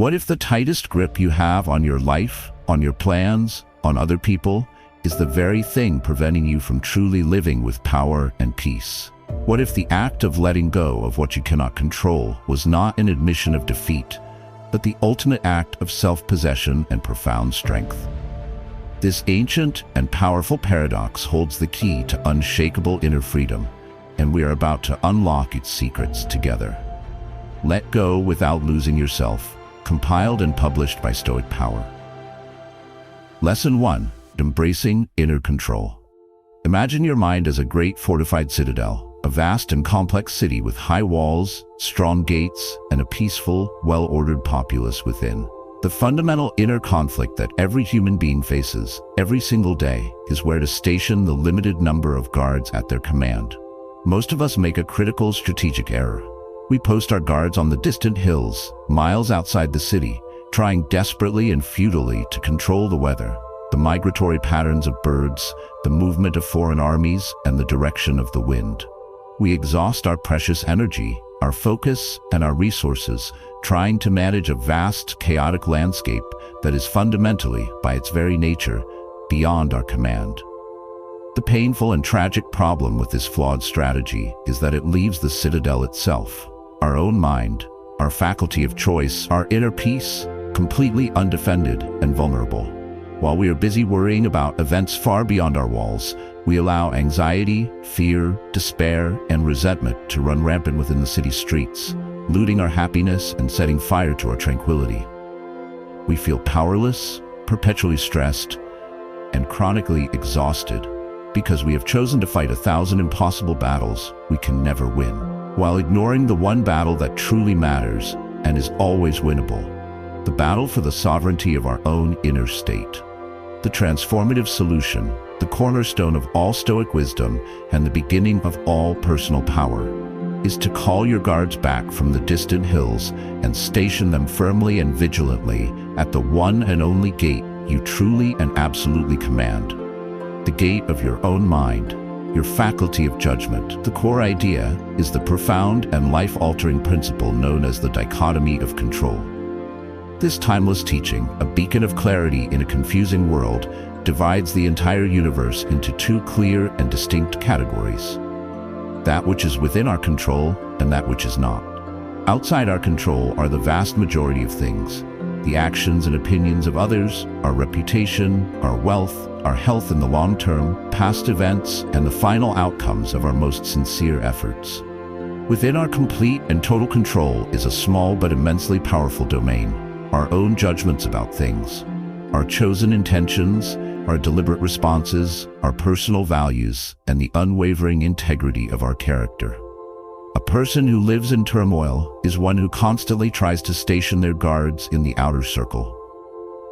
What if the tightest grip you have on your life, on your plans, on other people, is the very thing preventing you from truly living with power and peace? What if the act of letting go of what you cannot control was not an admission of defeat, but the ultimate act of self-possession and profound strength? This ancient and powerful paradox holds the key to unshakable inner freedom, and we are about to unlock its secrets together. Let Go Without Losing Yourself, compiled and published by Stoic Power. Lesson 1. Embracing Inner Control. Imagine your mind as a great fortified citadel, a vast and complex city with high walls, strong gates, and a peaceful, well-ordered populace within. The fundamental inner conflict that every human being faces every single day is where to station the limited number of guards at their command. Most of us make a critical strategic error. We post our guards on the distant hills, miles outside the city, trying desperately and futilely to control the weather, the migratory patterns of birds, the movement of foreign armies, and the direction of the wind. We exhaust our precious energy, our focus, and our resources trying to manage a vast, chaotic landscape that is fundamentally, by its very nature, beyond our command. The painful and tragic problem with this flawed strategy is that it leaves the citadel itself, our own mind, our faculty of choice, our inner peace, completely undefended and vulnerable. While we are busy worrying about events far beyond our walls, we allow anxiety, fear, despair, and resentment to run rampant within the city's streets, looting our happiness and setting fire to our tranquility. We feel powerless, perpetually stressed, and chronically exhausted because we have chosen to fight 1,000 impossible battles we can never win, while ignoring the one battle that truly matters and is always winnable, the battle for the sovereignty of our own inner state. The transformative solution, the cornerstone of all Stoic wisdom and the beginning of all personal power, is to call your guards back from the distant hills and station them firmly and vigilantly at the one and only gate you truly and absolutely command. The gate of your own mind, your faculty of judgment. The core idea is the profound and life-altering principle known as the dichotomy of control. This timeless teaching, a beacon of clarity in a confusing world, divides the entire universe into two clear and distinct categories: that which is within our control and that which is not. Outside our control are the vast majority of things: the actions and opinions of others, our reputation, our wealth, our health in the long term, past events, and the final outcomes of our most sincere efforts. Within our complete and total control is a small but immensely powerful domain: our own judgments about things, our chosen intentions, our deliberate responses, our personal values, and the unwavering integrity of our character. A person who lives in turmoil is one who constantly tries to station their guards in the outer circle.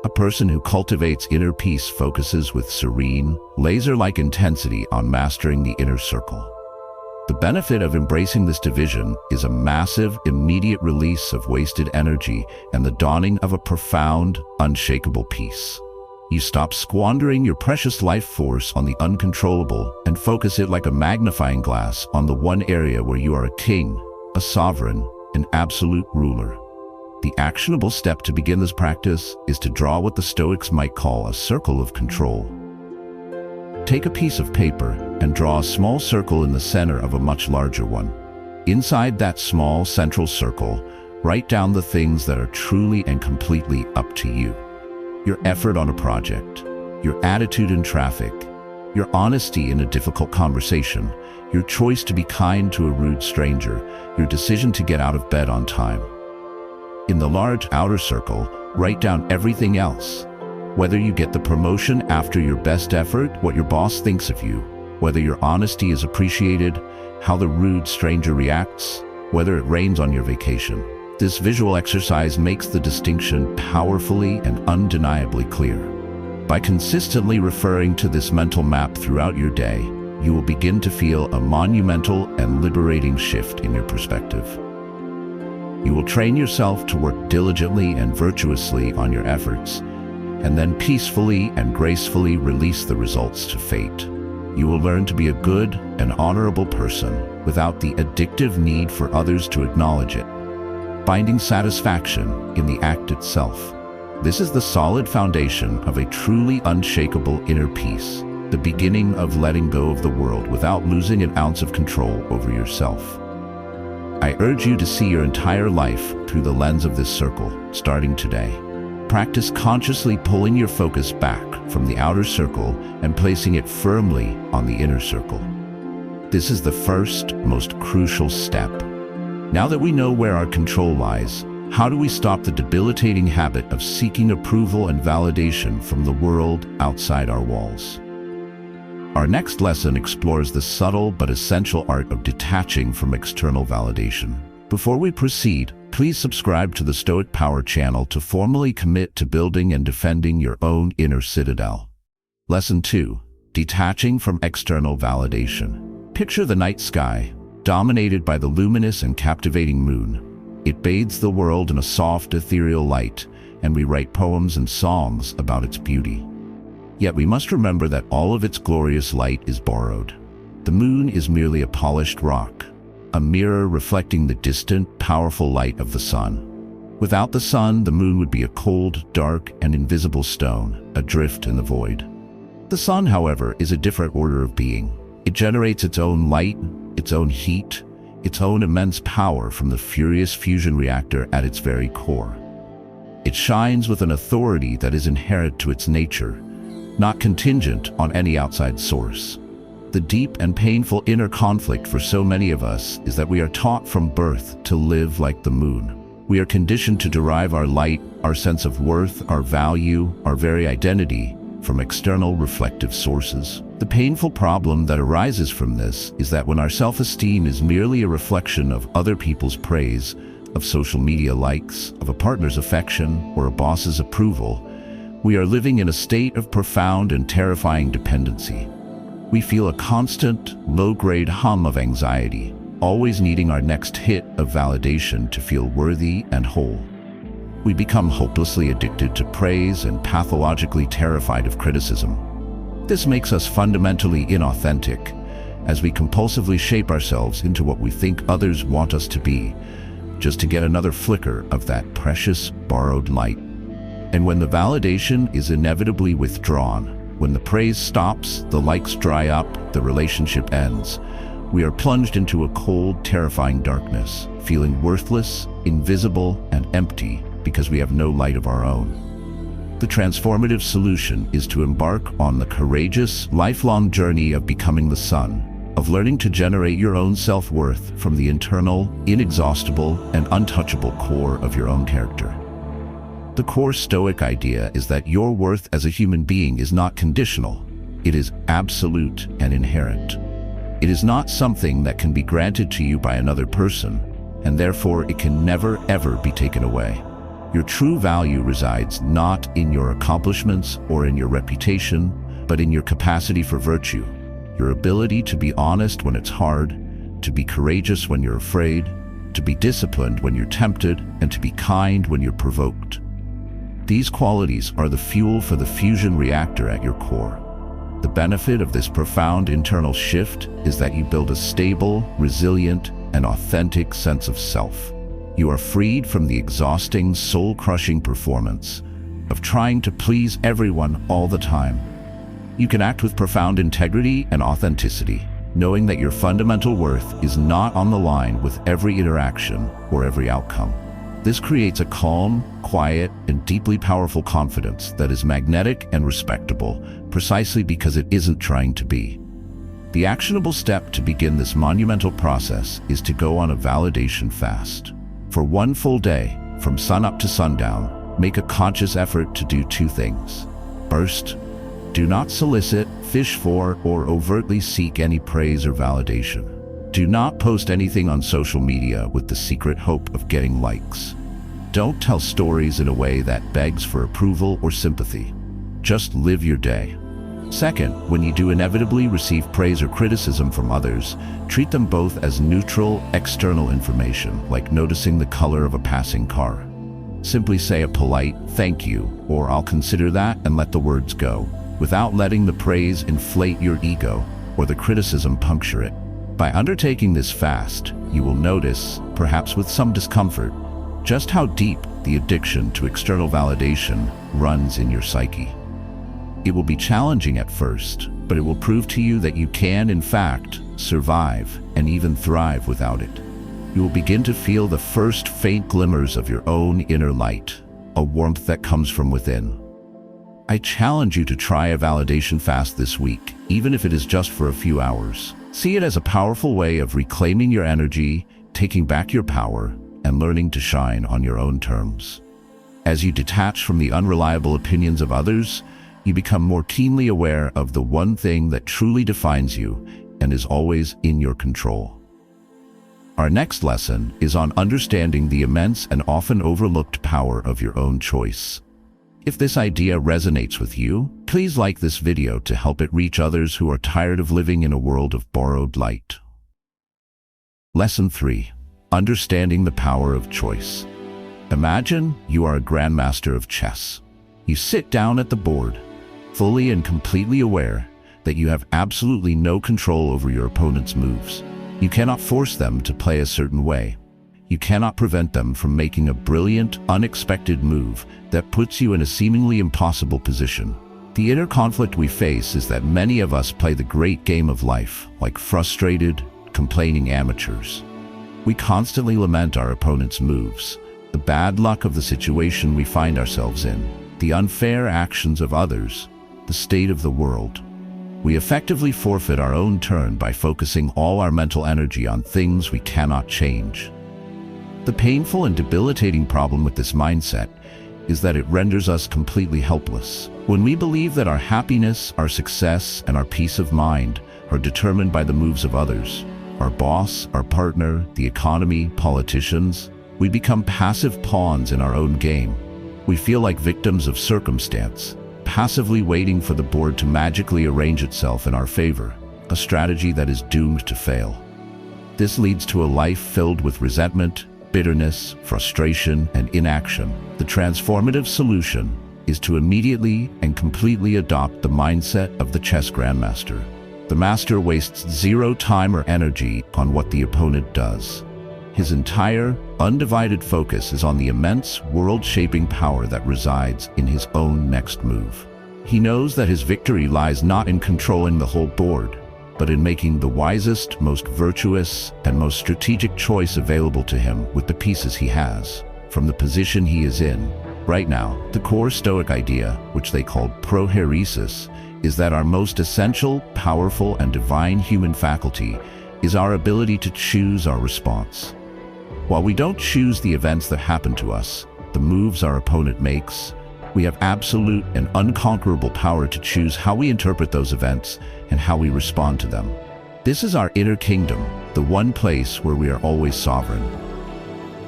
A person who cultivates inner peace focuses with serene, laser-like intensity on mastering the inner circle. The benefit of embracing this division is a massive, immediate release of wasted energy and the dawning of a profound, unshakable peace. You stop squandering your precious life force on the uncontrollable and focus it like a magnifying glass on the one area where you are a king, a sovereign, an absolute ruler. The actionable step to begin this practice is to draw what the Stoics might call a circle of control. Take a piece of paper and draw a small circle in the center of a much larger one. Inside that small central circle, write down the things that are truly and completely up to you. Your effort on a project, your attitude in traffic, your honesty in a difficult conversation, your choice to be kind to a rude stranger, your decision to get out of bed on time. In the large outer circle, write down everything else. Whether you get the promotion after your best effort, what your boss thinks of you, whether your honesty is appreciated, how the rude stranger reacts, whether it rains on your vacation. This visual exercise makes the distinction powerfully and undeniably clear. By consistently referring to this mental map throughout your day, you will begin to feel a monumental and liberating shift in your perspective. You will train yourself to work diligently and virtuously on your efforts, and then peacefully and gracefully release the results to fate. You will learn to be a good and honorable person without the addictive need for others to acknowledge it. finding satisfaction in the act itself. This is the solid foundation of a truly unshakable inner peace, the beginning of letting go of the world without losing an ounce of control over yourself. I urge you to see your entire life through the lens of this circle, starting today. Practice consciously pulling your focus back from the outer circle and placing it firmly on the inner circle. This is the first, most crucial step. Now that we know where our control lies, how do we stop the debilitating habit of seeking approval and validation from the world outside our walls? Our next lesson explores the subtle but essential art of detaching from external validation. Before we proceed, please subscribe to the Stoic Power channel to formally commit to building and defending your own inner citadel. Lesson 2. Detaching from external validation. Picture the night sky, dominated by the luminous and captivating moon. It bathes the world in a soft, ethereal light, and we write poems and songs about its beauty. Yet we must remember that all of its glorious light is borrowed. The moon is merely a polished rock, a mirror reflecting the distant, powerful light of the sun. Without the sun, the moon would be a cold, dark, and invisible stone, adrift in the void. The sun, however, is a different order of being. It generates its own light, its own heat, its own immense power from the furious fusion reactor at its very core. It shines with an authority that is inherent to its nature, not contingent on any outside source. The deep and painful inner conflict for so many of us is that we are taught from birth to live like the moon. We are conditioned to derive our light, our sense of worth, our value, our very identity from external reflective sources. The painful problem that arises from this is that when our self-esteem is merely a reflection of other people's praise, of social media likes, of a partner's affection, or a boss's approval, we are living in a state of profound and terrifying dependency. We feel a constant, low-grade hum of anxiety, always needing our next hit of validation to feel worthy and whole. We become hopelessly addicted to praise and pathologically terrified of criticism. This makes us fundamentally inauthentic, as we compulsively shape ourselves into what we think others want us to be, just to get another flicker of that precious, borrowed light. And when the validation is inevitably withdrawn, when the praise stops, the likes dry up, the relationship ends, we are plunged into a cold, terrifying darkness, feeling worthless, invisible, and empty because we have no light of our own. The transformative solution is to embark on the courageous, lifelong journey of becoming the sun, of learning to generate your own self-worth from the internal, inexhaustible, and untouchable core of your own character. The core Stoic idea is that your worth as a human being is not conditional. It is absolute and inherent. It is not something that can be granted to you by another person, and therefore it can never, ever be taken away. Your true value resides not in your accomplishments or in your reputation, but in your capacity for virtue, your ability to be honest when it's hard, to be courageous when you're afraid, to be disciplined when you're tempted, and to be kind when you're provoked. These qualities are the fuel for the fusion reactor at your core. The benefit of this profound internal shift is that you build a stable, resilient, and authentic sense of self. You are freed from the exhausting, soul-crushing performance of trying to please everyone all the time. You can act with profound integrity and authenticity, knowing that your fundamental worth is not on the line with every interaction or every outcome. This creates a calm, quiet, and deeply powerful confidence that is magnetic and respectable, precisely because it isn't trying to be. The actionable step to begin this monumental process is to go on a validation fast. For one full day, from sunup to sundown, make a conscious effort to do two things. First, do not solicit, fish for, or overtly seek any praise or validation. Do not post anything on social media with the secret hope of getting likes. Don't tell stories in a way that begs for approval or sympathy. Just live your day. Second, when you do inevitably receive praise or criticism from others, treat them both as neutral, external information, like noticing the color of a passing car. Simply say a polite, "Thank you," or "I'll consider that," and let the words go, without letting the praise inflate your ego or the criticism puncture it. By undertaking this fast, you will notice, perhaps with some discomfort, just how deep the addiction to external validation runs in your psyche. It will be challenging at first, but it will prove to you that you can, in fact, survive and even thrive without it. You will begin to feel the first faint glimmers of your own inner light, a warmth that comes from within. I challenge you to try a validation fast this week, even if it is just for a few hours. See it as a powerful way of reclaiming your energy, taking back your power, and learning to shine on your own terms. As you detach from the unreliable opinions of others, you become more keenly aware of the one thing that truly defines you and is always in your control. Our next lesson is on understanding the immense and often overlooked power of your own choice. If this idea resonates with you, please like this video to help it reach others who are tired of living in a world of borrowed light. Lesson 3. Understanding the power of choice. Imagine you are a grandmaster of chess. You sit down at the board, fully and completely aware that you have absolutely no control over your opponent's moves. You cannot force them to play a certain way. You cannot prevent them from making a brilliant, unexpected move that puts you in a seemingly impossible position. The inner conflict we face is that many of us play the great game of life like frustrated, complaining amateurs. We constantly lament our opponent's moves, the bad luck of the situation we find ourselves in, the unfair actions of others, the state of the world. We effectively forfeit our own turn by focusing all our mental energy on things we cannot change. The painful and debilitating problem with this mindset is that it renders us completely helpless. When we believe that our happiness, our success, and our peace of mind are determined by the moves of others, our boss, our partner, the economy, politicians, we become passive pawns in our own game. We feel like victims of circumstance, passively waiting for the board to magically arrange itself in our favor, a strategy that is doomed to fail. This leads to a life filled with resentment, bitterness, frustration, and inaction. The transformative solution is to immediately and completely adopt the mindset of the chess grandmaster. The master wastes zero time or energy on what the opponent does. His entire, undivided focus is on the immense, world-shaping power that resides in his own next move. He knows that his victory lies not in controlling the whole board, but in making the wisest, most virtuous, and most strategic choice available to him with the pieces he has, from the position he is in. Right now, the core Stoic idea, which they call prohairesis, is that our most essential, powerful, and divine human faculty is our ability to choose our response. While we don't choose the events that happen to us, the moves our opponent makes, we have absolute and unconquerable power to choose how we interpret those events and how we respond to them. This is our inner kingdom, the one place where we are always sovereign.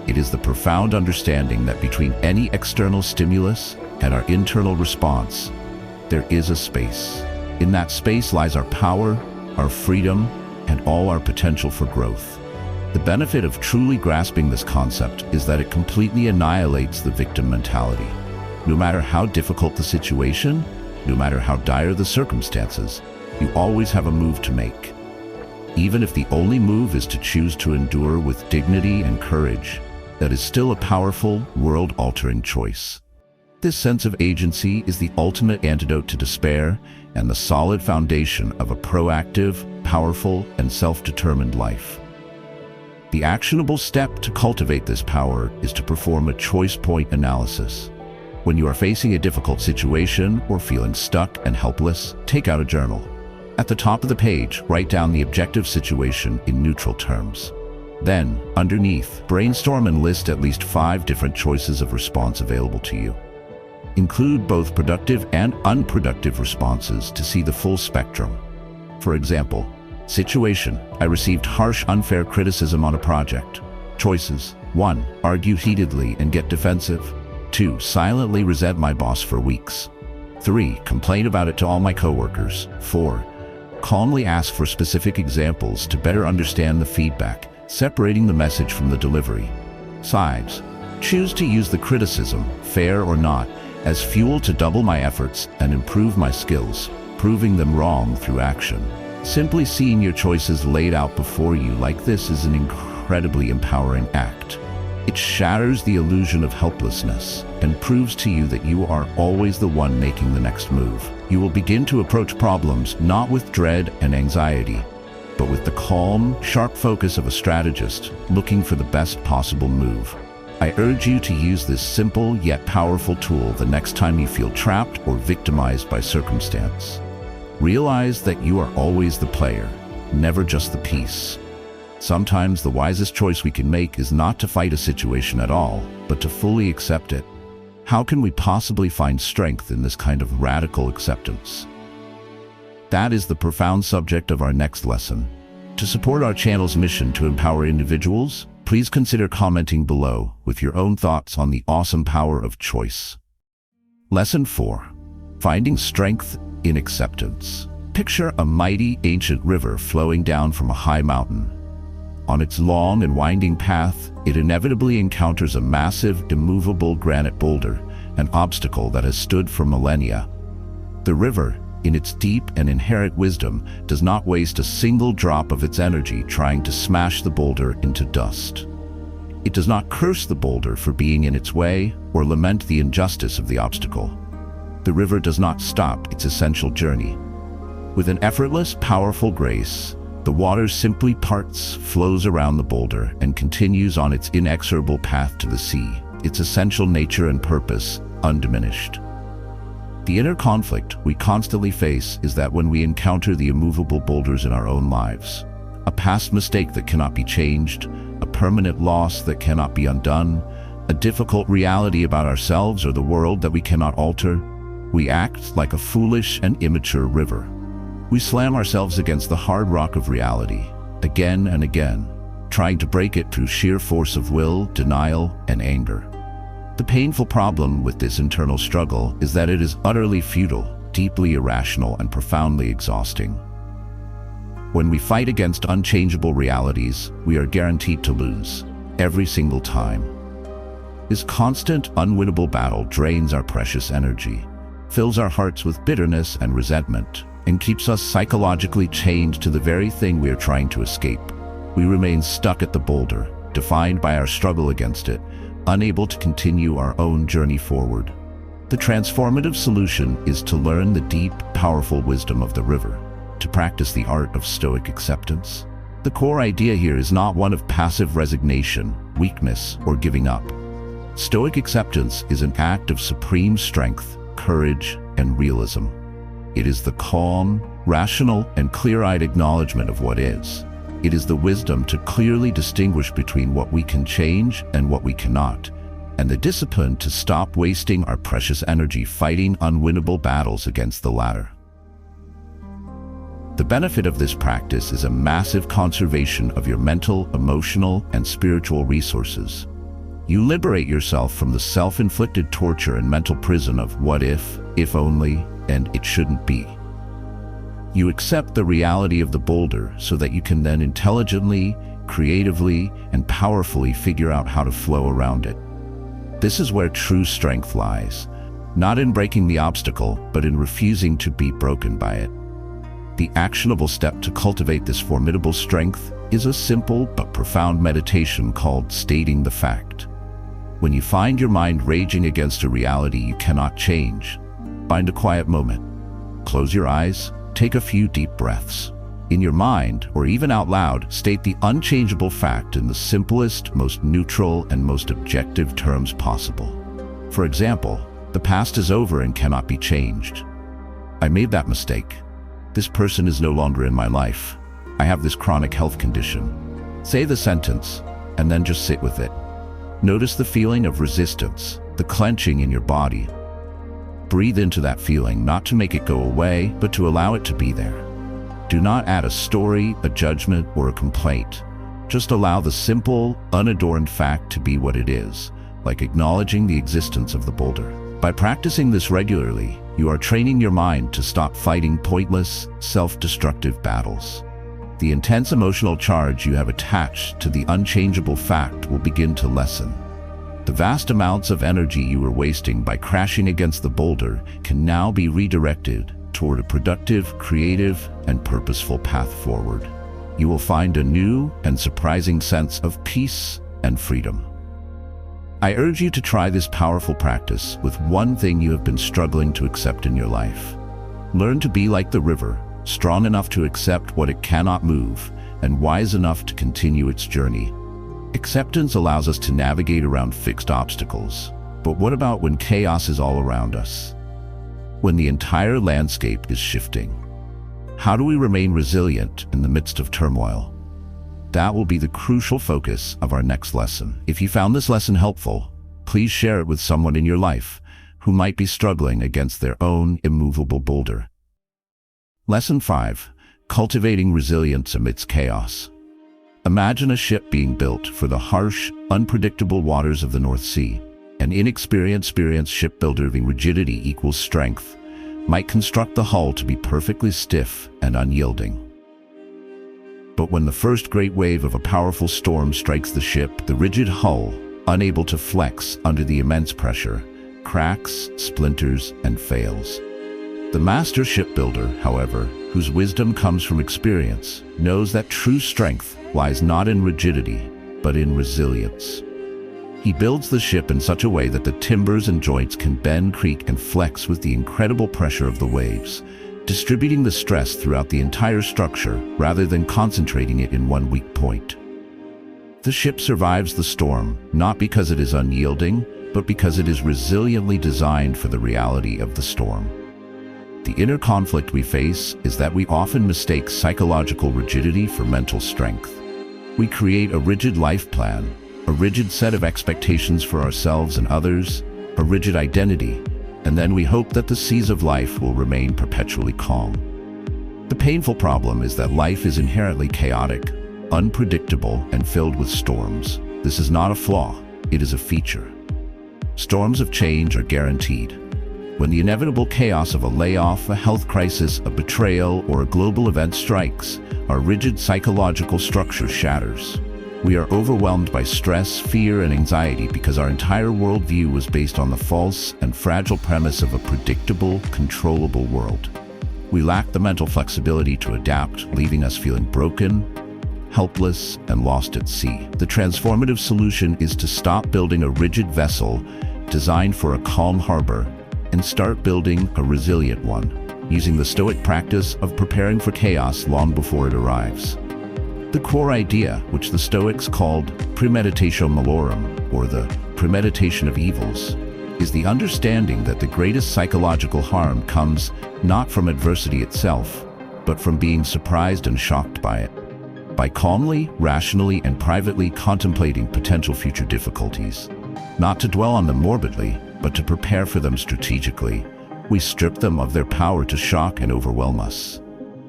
It is the profound understanding that between any external stimulus and our internal response, there is a space. In that space lies our power, our freedom, and all our potential for growth. The benefit of truly grasping this concept is that it completely annihilates the victim mentality. No matter how difficult the situation, no matter how dire the circumstances, you always have a move to make. Even if the only move is to choose to endure with dignity and courage, that is still a powerful, world-altering choice. This sense of agency is the ultimate antidote to despair and the solid foundation of a proactive, powerful, and self-determined life. The actionable step to cultivate this power is to perform a choice point analysis. When you are facing a difficult situation or feeling stuck and helpless, take out a journal. At the top of the page, write down the objective situation in neutral terms. Then, underneath, brainstorm and list at least 5 different choices of response available to you. Include both productive and unproductive responses to see the full spectrum. For example, situation: I received harsh, unfair criticism on a project. Choices: 1. Argue heatedly and get defensive. 2. Silently resent my boss for weeks. 3. Complain about it to all my coworkers. 4. Calmly ask for specific examples to better understand the feedback, separating the message from the delivery. Sides: choose to use the criticism, fair or not, as fuel to double my efforts and improve my skills, proving them wrong through action. Simply seeing your choices laid out before you like this is an incredibly empowering act. It shatters the illusion of helplessness and proves to you that you are always the one making the next move. You will begin to approach problems not with dread and anxiety, but with the calm, sharp focus of a strategist looking for the best possible move. I urge you to use this simple yet powerful tool the next time you feel trapped or victimized by circumstance. Realize that you are always the player, never just the piece. Sometimes the wisest choice we can make is not to fight a situation at all, but to fully accept it. How can we possibly find strength in this kind of radical acceptance? That is the profound subject of our next lesson. To support our channel's mission to empower individuals, please consider commenting below with your own thoughts on the awesome power of choice. Lesson 4. Finding strength in acceptance. Picture a mighty ancient river flowing down from a high mountain. On its long and winding path, it inevitably encounters a massive, immovable granite boulder, an obstacle that has stood for millennia. The river, in its deep and inherent wisdom, does not waste a single drop of its energy trying to smash the boulder into dust. It does not curse the boulder for being in its way or lament the injustice of the obstacle. The river does not stop its essential journey. With an effortless, powerful grace, the water simply parts, flows around the boulder, and continues on its inexorable path to the sea, its essential nature and purpose undiminished. The inner conflict we constantly face is that when we encounter the immovable boulders in our own lives, a past mistake that cannot be changed, a permanent loss that cannot be undone, a difficult reality about ourselves or the world that we cannot alter, we act like a foolish and immature river. We slam ourselves against the hard rock of reality, again and again, trying to break it through sheer force of will, denial, and anger. The painful problem with this internal struggle is that it is utterly futile, deeply irrational, and profoundly exhausting. When we fight against unchangeable realities, we are guaranteed to lose, every single time. This constant, unwinnable battle drains our precious energy, fills our hearts with bitterness and resentment, and keeps us psychologically chained to the very thing we are trying to escape. We remain stuck at the boulder, defined by our struggle against it, unable to continue our own journey forward. The transformative solution is to learn the deep, powerful wisdom of the river, to practice the art of Stoic acceptance. The core idea here is not one of passive resignation, weakness, or giving up. Stoic acceptance is an act of supreme strength, courage, and realism. It is the calm, rational, and clear-eyed acknowledgement of what is. It is the wisdom to clearly distinguish between what we can change and what we cannot, and the discipline to stop wasting our precious energy fighting unwinnable battles against the latter. The benefit of this practice is a massive conservation of your mental, emotional, and spiritual resources. You liberate yourself from the self-inflicted torture and mental prison of what if only, and it shouldn't be. You accept the reality of the boulder so that you can then intelligently, creatively, and powerfully figure out how to flow around it. This is where true strength lies, not in breaking the obstacle, but in refusing to be broken by it. The actionable step to cultivate this formidable strength is a simple but profound meditation called stating the fact. When you find your mind raging against a reality you cannot change, find a quiet moment. Close your eyes. Take a few deep breaths. In your mind, or even out loud, state the unchangeable fact in the simplest, most neutral, and most objective terms possible. For example, the past is over and cannot be changed. I made that mistake. This person is no longer in my life. I have this chronic health condition. Say the sentence, and then just sit with it. Notice the feeling of resistance, the clenching in your body. Breathe into that feeling, not to make it go away, but to allow it to be there. Do not add a story, a judgment, or a complaint. Just allow the simple, unadorned fact to be what it is, like acknowledging the existence of the boulder. By practicing this regularly, you are training your mind to stop fighting pointless, self-destructive battles. The intense emotional charge you have attached to the unchangeable fact will begin to lessen. The vast amounts of energy you were wasting by crashing against the boulder can now be redirected toward a productive, creative, and purposeful path forward. You will find a new and surprising sense of peace and freedom. I urge you to try this powerful practice with one thing you have been struggling to accept in your life. Learn to be like the river, strong enough to accept what it cannot move, and wise enough to continue its journey. Acceptance allows us to navigate around fixed obstacles. But what about when chaos is all around us? When the entire landscape is shifting? How do we remain resilient in the midst of turmoil? That will be the crucial focus of our next lesson. If you found this lesson helpful, please share it with someone in your life who might be struggling against their own immovable boulder. Lesson 5. Cultivating resilience amidst chaos. Imagine a ship being built for the harsh, unpredictable waters of the North Sea. An inexperienced shipbuilder viewing rigidity equals strength might construct the hull to be perfectly stiff and unyielding. But when the first great wave of a powerful storm strikes the ship, the rigid hull, unable to flex under the immense pressure, cracks, splinters, and fails. The master shipbuilder, however, whose wisdom comes from experience, knows that true strength lies not in rigidity, but in resilience. He builds the ship in such a way that the timbers and joints can bend, creak, and flex with the incredible pressure of the waves, distributing the stress throughout the entire structure rather than concentrating it in one weak point. The ship survives the storm, not because it is unyielding, but because it is resiliently designed for the reality of the storm. The inner conflict we face is that we often mistake psychological rigidity for mental strength. We create a rigid life plan, a rigid set of expectations for ourselves and others, a rigid identity, and then we hope that the seas of life will remain perpetually calm. The painful problem is that life is inherently chaotic, unpredictable, and filled with storms. This is not a flaw, it is a feature. Storms of change are guaranteed. When the inevitable chaos of a layoff, a health crisis, a betrayal, or a global event strikes, our rigid psychological structure shatters. We are overwhelmed by stress, fear, and anxiety because our entire worldview was based on the false and fragile premise of a predictable, controllable world. We lack the mental flexibility to adapt, leaving us feeling broken, helpless, and lost at sea. The transformative solution is to stop building a rigid vessel designed for a calm harbor and start building a resilient one, using the Stoic practice of preparing for chaos long before it arrives. The core idea, which the Stoics called premeditatio malorum, or the premeditation of evils, is the understanding that the greatest psychological harm comes not from adversity itself, but from being surprised and shocked by it. By calmly, rationally, and privately contemplating potential future difficulties, not to dwell on them morbidly, but to prepare for them strategically, we strip them of their power to shock and overwhelm us.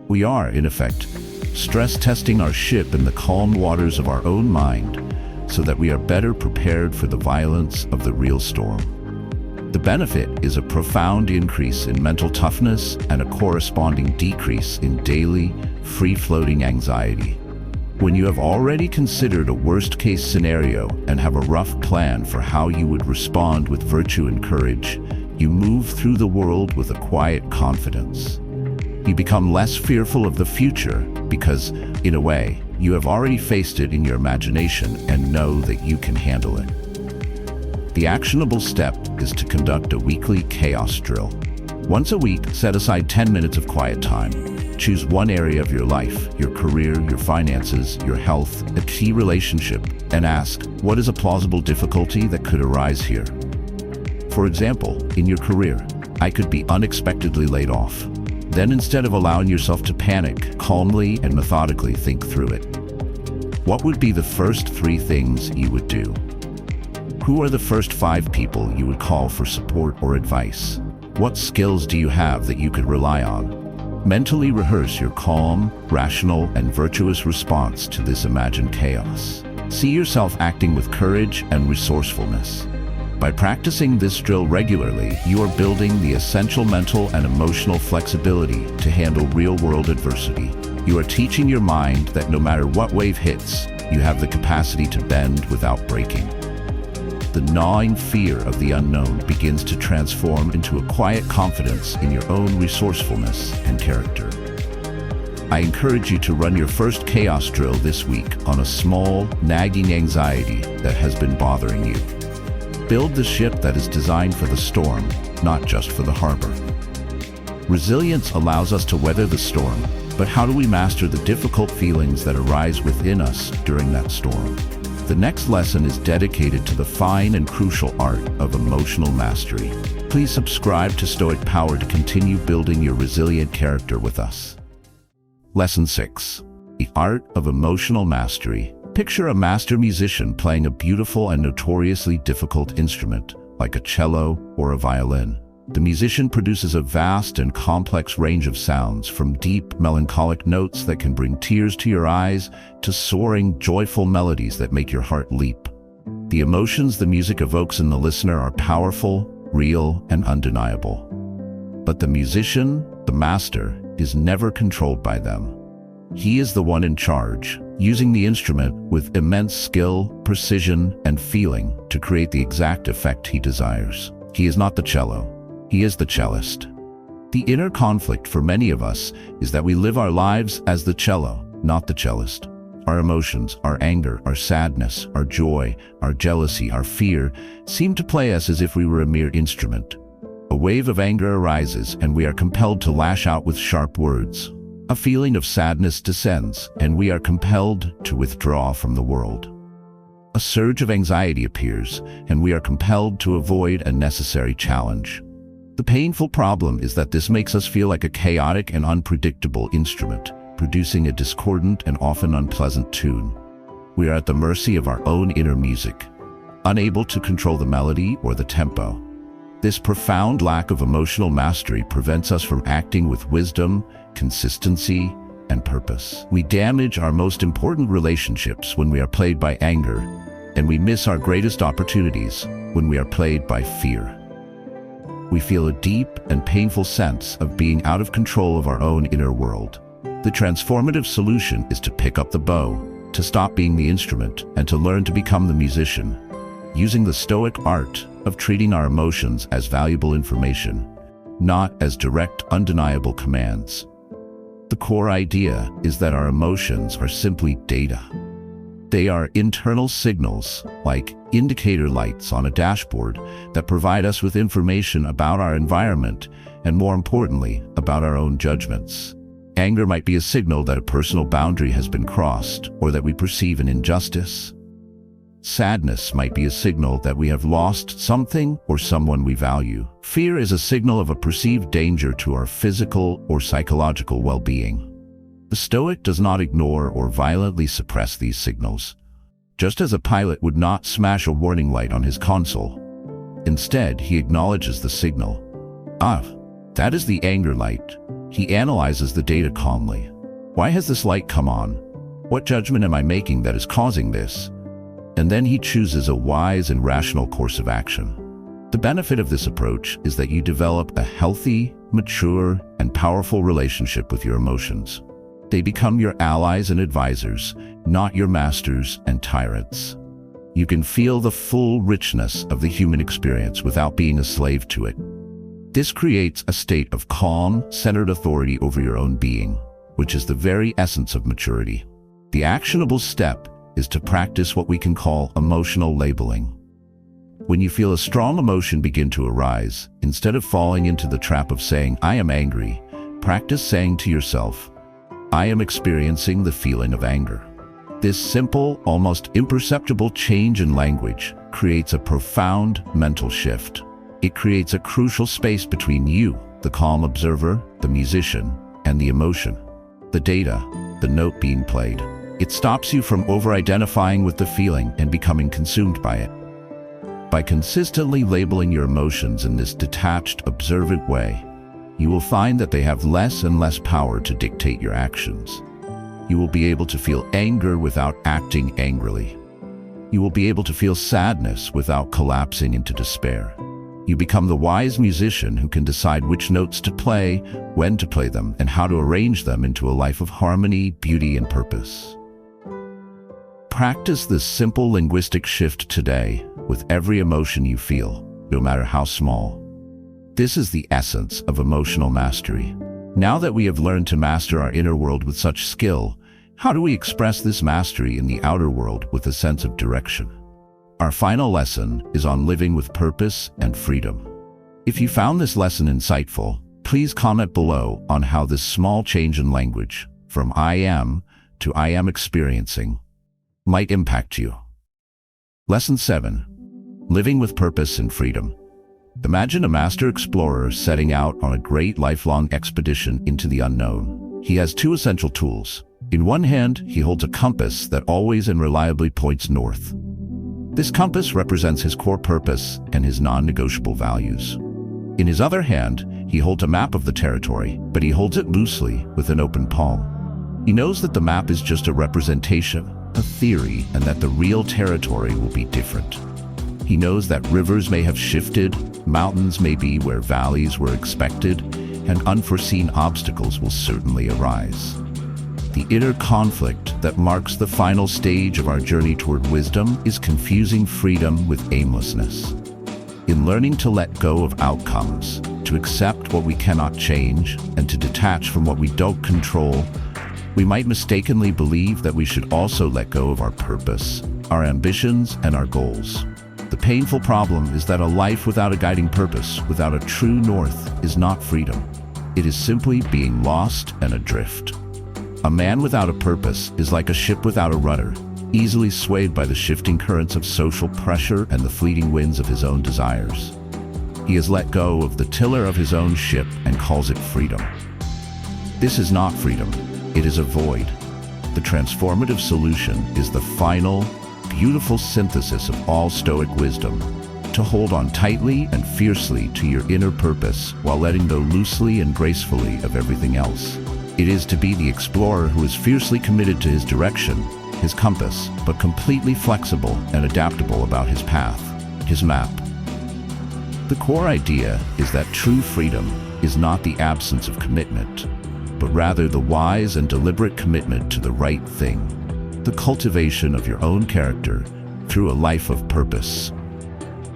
We are, in effect, stress testing our ship in the calm waters of our own mind so that we are better prepared for the violence of the real storm. The benefit is a profound increase in mental toughness and a corresponding decrease in daily, free-floating anxiety. When you have already considered a worst-case scenario and have a rough plan for how you would respond with virtue and courage, you move through the world with a quiet confidence. You become less fearful of the future because, in a way, you have already faced it in your imagination and know that you can handle it. The actionable step is to conduct a weekly chaos drill. Once a week, set aside 10 minutes of quiet time. Choose one area of your life, your career, your finances, your health, a key relationship, and ask, what is a plausible difficulty that could arise here? For example, in your career, I could be unexpectedly laid off. Then instead of allowing yourself to panic, calmly and methodically think through it. What would be the first 3 things you would do? Who are the first 5 people you would call for support or advice? What skills do you have that you could rely on? Mentally rehearse your calm, rational, and virtuous response to this imagined chaos. See yourself acting with courage and resourcefulness. By practicing this drill regularly, you are building the essential mental and emotional flexibility to handle real-world adversity. You are teaching your mind that no matter what wave hits, you have the capacity to bend without breaking. The gnawing fear of the unknown begins to transform into a quiet confidence in your own resourcefulness and character. I encourage you to run your first chaos drill this week on a small, nagging anxiety that has been bothering you. Build the ship that is designed for the storm, not just for the harbor. Resilience allows us to weather the storm, but how do we master the difficult feelings that arise within us during that storm? The next lesson is dedicated to the fine and crucial art of emotional mastery. Please subscribe to Stoic Power to continue building your resilient character with us. Lesson 6. The Art of Emotional Mastery. Picture a master musician playing a beautiful and notoriously difficult instrument, like a cello or a violin. The musician produces a vast and complex range of sounds, from deep, melancholic notes that can bring tears to your eyes to soaring, joyful melodies that make your heart leap. The emotions the music evokes in the listener are powerful, real, and undeniable. But the musician, the master, is never controlled by them. He is the one in charge, using the instrument with immense skill, precision, and feeling to create the exact effect he desires. He is not the cello. He is the cellist. The inner conflict for many of us is that we live our lives as the cello, not the cellist. Our emotions, our anger, our sadness, our joy, our jealousy, our fear seem to play us as if we were a mere instrument. A wave of anger arises and we are compelled to lash out with sharp words. A feeling of sadness descends and we are compelled to withdraw from the world. A surge of anxiety appears and we are compelled to avoid a necessary challenge. The painful problem is that this makes us feel like a chaotic and unpredictable instrument, producing a discordant and often unpleasant tune. We are at the mercy of our own inner music, unable to control the melody or the tempo. This profound lack of emotional mastery prevents us from acting with wisdom, consistency, and purpose. We damage our most important relationships when we are plagued by anger, and we miss our greatest opportunities when we are plagued by fear. We feel a deep and painful sense of being out of control of our own inner world. The transformative solution is to pick up the bow, to stop being the instrument, and to learn to become the musician, using the Stoic art of treating our emotions as valuable information, not as direct, undeniable commands. The core idea is that our emotions are simply data. They are internal signals, like indicator lights on a dashboard, that provide us with information about our environment and, more importantly, about our own judgments. Anger might be a signal that a personal boundary has been crossed or that we perceive an injustice. Sadness might be a signal that we have lost something or someone we value. Fear is a signal of a perceived danger to our physical or psychological well-being. The Stoic does not ignore or violently suppress these signals, just as a pilot would not smash a warning light on his console. Instead, he acknowledges the signal. That is the anger light. He analyzes the data calmly. Why has this light come on? What judgment am I making that is causing this? And then he chooses a wise and rational course of action. The benefit of this approach is that you develop a healthy, mature, and powerful relationship with your emotions. They become your allies and advisors, not your masters and tyrants. You can feel the full richness of the human experience without being a slave to it. This creates a state of calm, centered authority over your own being, which is the very essence of maturity. The actionable step is to practice what we can call emotional labeling. When you feel a strong emotion begin to arise, instead of falling into the trap of saying, "I am angry," practice saying to yourself, "I am experiencing the feeling of anger." This simple, almost imperceptible change in language creates a profound mental shift. It creates a crucial space between you, the calm observer, the musician, and the emotion, the data, the note being played. It stops you from over-identifying with the feeling and becoming consumed by it. By consistently labeling your emotions in this detached, observant way, you will find that they have less and less power to dictate your actions. You will be able to feel anger without acting angrily. You will be able to feel sadness without collapsing into despair. You become the wise musician who can decide which notes to play, when to play them, and how to arrange them into a life of harmony, beauty, and purpose. Practice this simple linguistic shift today with every emotion you feel, no matter how small. This is the essence of emotional mastery. Now that we have learned to master our inner world with such skill, how do we express this mastery in the outer world with a sense of direction? Our final lesson is on living with purpose and freedom. If you found this lesson insightful, please comment below on how this small change in language, from I am to I am experiencing, might impact you. Lesson 7. Living with purpose and freedom. Imagine a master explorer setting out on a great lifelong expedition into the unknown. He has two essential tools. In one hand, he holds a compass that always and reliably points north. This compass represents his core purpose and his non-negotiable values. In his other hand, he holds a map of the territory, but he holds it loosely with an open palm. He knows that the map is just a representation, a theory, and that the real territory will be different. He knows that rivers may have shifted, mountains may be where valleys were expected, and unforeseen obstacles will certainly arise. The inner conflict that marks the final stage of our journey toward wisdom is confusing freedom with aimlessness. In learning to let go of outcomes, to accept what we cannot change, and to detach from what we don't control, we might mistakenly believe that we should also let go of our purpose, our ambitions, and our goals. The painful problem is that a life without a guiding purpose, without a true north, is not freedom. It is simply being lost and adrift. A man without a purpose is like a ship without a rudder, easily swayed by the shifting currents of social pressure and the fleeting winds of his own desires. He has let go of the tiller of his own ship and calls it freedom. This is not freedom, it is a void. The transformative solution is the final, beautiful synthesis of all Stoic wisdom, to hold on tightly and fiercely to your inner purpose while letting go loosely and gracefully of everything else. It is to be the explorer who is fiercely committed to his direction, his compass, but completely flexible and adaptable about his path, his map. The core idea is that true freedom is not the absence of commitment, but rather the wise and deliberate commitment to the right thing, the cultivation of your own character through a life of purpose.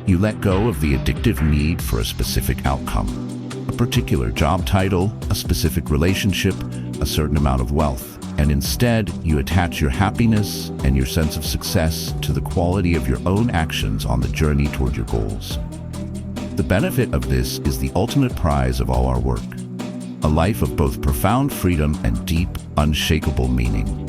You let go of the addictive need for a specific outcome, a particular job title, a specific relationship, a certain amount of wealth, and instead you attach your happiness and your sense of success to the quality of your own actions on the journey toward your goals. The benefit of this is the ultimate prize of all our work, a life of both profound freedom and deep, unshakable meaning.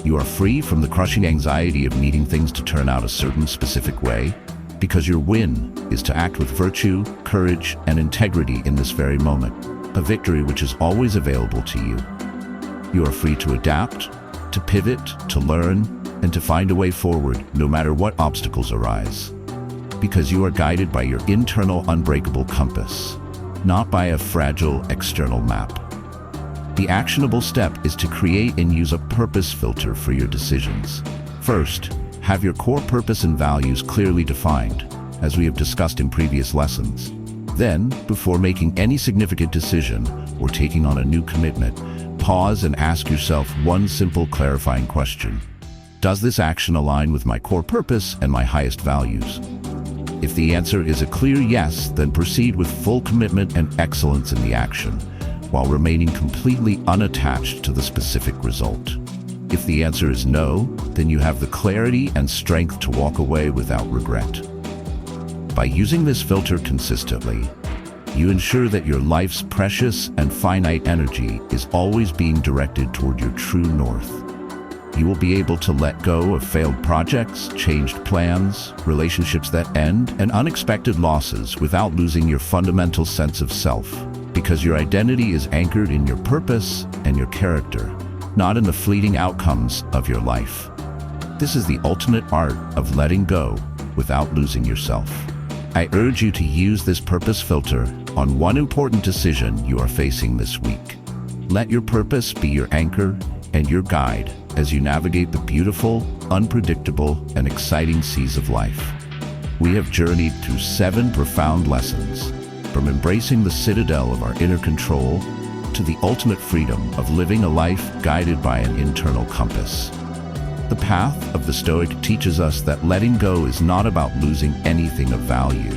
You are free from the crushing anxiety of needing things to turn out a certain specific way, because your win is to act with virtue, courage, and integrity in this very moment, a victory which is always available to you. You are free to adapt, to pivot, to learn, and to find a way forward no matter what obstacles arise, because you are guided by your internal unbreakable compass, not by a fragile external map. The actionable step is to create and use a purpose filter for your decisions. First, have your core purpose and values clearly defined, as we have discussed in previous lessons. Then, before making any significant decision or taking on a new commitment, pause and ask yourself one simple clarifying question. Does this action align with my core purpose and my highest values? If the answer is a clear yes, then proceed with full commitment and excellence in the action, while remaining completely unattached to the specific result. If the answer is no, then you have the clarity and strength to walk away without regret. By using this filter consistently, you ensure that your life's precious and finite energy is always being directed toward your true north. You will be able to let go of failed projects, changed plans, relationships that end, and unexpected losses without losing your fundamental sense of self, because your identity is anchored in your purpose and your character, not in the fleeting outcomes of your life. This is the ultimate art of letting go without losing yourself. I urge you to use this purpose filter on one important decision you are facing this week. Let your purpose be your anchor and your guide as you navigate the beautiful, unpredictable, and exciting seas of life. We have journeyed through 7 profound lessons, from embracing the citadel of our inner control to the ultimate freedom of living a life guided by an internal compass. The path of the Stoic teaches us that letting go is not about losing anything of value.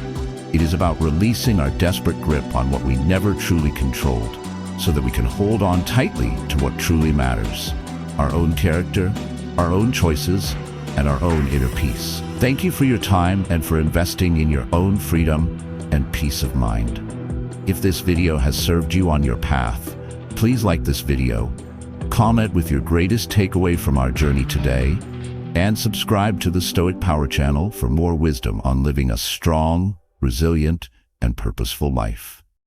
It is about releasing our desperate grip on what we never truly controlled, so that we can hold on tightly to what truly matters: our own character, our own choices, and our own inner peace. Thank you for your time and for investing in your own freedom and peace of mind. If this video has served you on your path, please like this video, comment with your greatest takeaway from our journey today, and subscribe to the Stoic Power channel for more wisdom on living a strong, resilient, and purposeful life.